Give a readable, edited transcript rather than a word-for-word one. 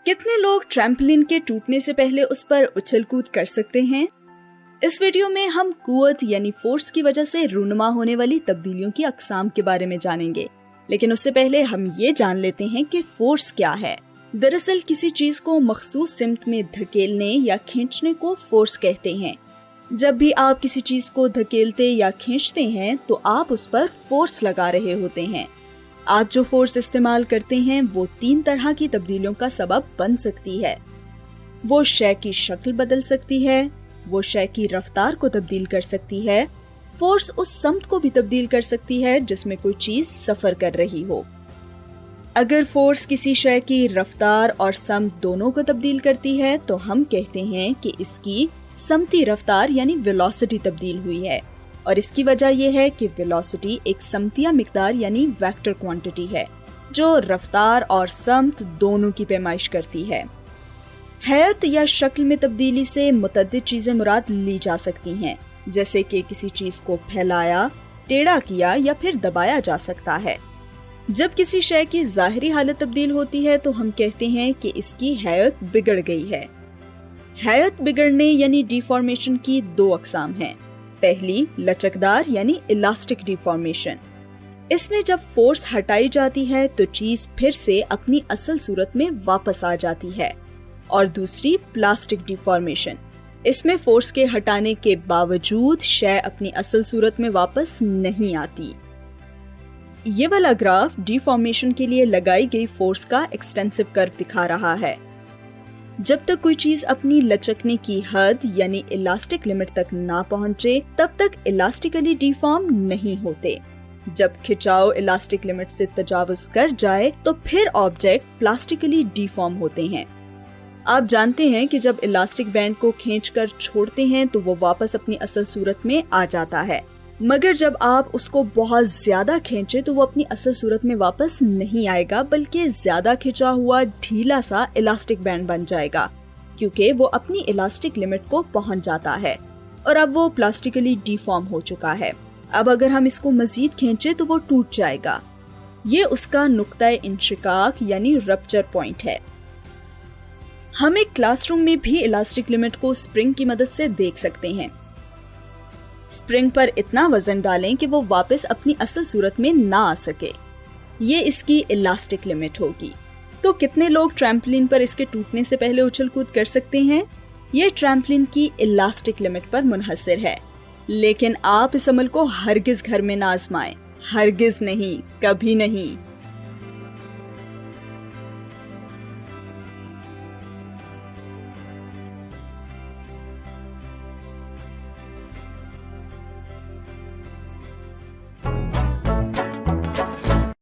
कितने लोग ट्रैम्पोलिन के टूटने से पहले उस पर उछल कूद कर सकते हैं? इस वीडियो में हम कुव्वत यानी फोर्स की वजह से रूनुमा होने वाली तब्दीलियों की अकसाम के बारे में जानेंगे, लेकिन उससे पहले हम ये जान लेते हैं कि फोर्स क्या है। दरअसल किसी चीज को मखसूस सिमत में धकेलने या खींचने को फोर्स कहते हैं। जब भी आप किसी चीज को धकेलते या खींचते हैं तो आप उस पर फोर्स लगा रहे होते हैं। आप जो फोर्स इस्तेमाल करते हैं वो 3 तरह की तब्दीलियों का सबब बन सकती है। वो शय की शक्ल बदल सकती है, वो शय की रफ्तार को तब्दील कर सकती है, फोर्स उस समत को भी तब्दील कर सकती है जिसमें कोई चीज सफर कर रही हो। अगर फोर्स किसी शय की रफ्तार और समत दोनों को तब्दील करती है तो हम कहते हैं कि इसकी समती रफ्तार यानी वेलोसिटी तब्दील हुई है, और इसकी वजह यह है कि वेलोसिटी एक समतिया मिकदार यानी वेक्टर क्वांटिटी है जो रफ्तार और समत दोनों की पैमाइश करती है। हैयत या शक्ल में तब्दीली से मुतअद्दिद चीजें मुराद ली जा सकती हैं, जैसे कि किसी चीज को फैलाया, टेढ़ा किया या फिर दबाया जा सकता है। जब किसी शय की ज़ाहिरी हालत तब्दील होती है तो हम कहते हैं कि इसकी हैयत बिगड़ गई है। हैयत बिगड़ने यानी डिफॉर्मेशन की 2 अकसाम हैं। पहली लचकदार यानी इलास्टिक डिफॉर्मेशन। इसमें जब फोर्स हटाई जाती है तो चीज फिर से अपनी असल सूरत में वापस आ जाती है। और दूसरी प्लास्टिक डिफॉर्मेशन। इसमें फोर्स के हटाने के बावजूद शय अपनी असल सूरत में वापस नहीं आती। ये वाला ग्राफ डिफॉर्मेशन के लिए लगाई गई फोर्स का एक्सटेंसिव कर्व दिखा रहा है। जब तक कोई चीज अपनी लचकने की हद यानी इलास्टिक लिमिट तक ना पहुंचे तब तक इलास्टिकली डिफॉर्म नहीं होते। जब खिंचाव इलास्टिक लिमिट से तजावुज कर जाए तो फिर ऑब्जेक्ट प्लास्टिकली डिफॉर्म होते हैं। आप जानते हैं कि जब इलास्टिक बैंड को खींचकर छोड़ते हैं तो वो वापस अपनी असल सूरत में आ जाता है, मगर जब आप उसको बहुत ज्यादा खींचे तो वो अपनी असल सूरत में वापस नहीं आएगा, बल्कि ज्यादा खिंचा हुआ ढीला सा इलास्टिक बैंड बन जाएगा, क्योंकि वो अपनी इलास्टिक लिमिट को पहुंच जाता है और अब वो प्लास्टिकली डिफॉर्म हो चुका है। अब अगर हम इसको मजीद खींचे तो वो टूट जाएगा। ये उसका नुक्ता इंशिकाक यानी रप्चर पॉइंट है। हम एक क्लासरूम में भी इलास्टिक लिमिट को स्प्रिंग की मदद से देख सकते हैं। स्प्रिंग पर इतना वजन डालें कि वो वापस अपनी असल सूरत में ना आ सके। ये इसकी इलास्टिक लिमिट होगी। तो कितने लोग ट्रैम्पोलिन पर इसके टूटने से पहले उछल कूद कर सकते हैं? ये ट्रैम्पोलिन की इलास्टिक लिमिट पर मुनहसर है, लेकिन आप इस अमल को हरगिज घर में ना आजमाएं। हरगिज नहीं, कभी नहीं।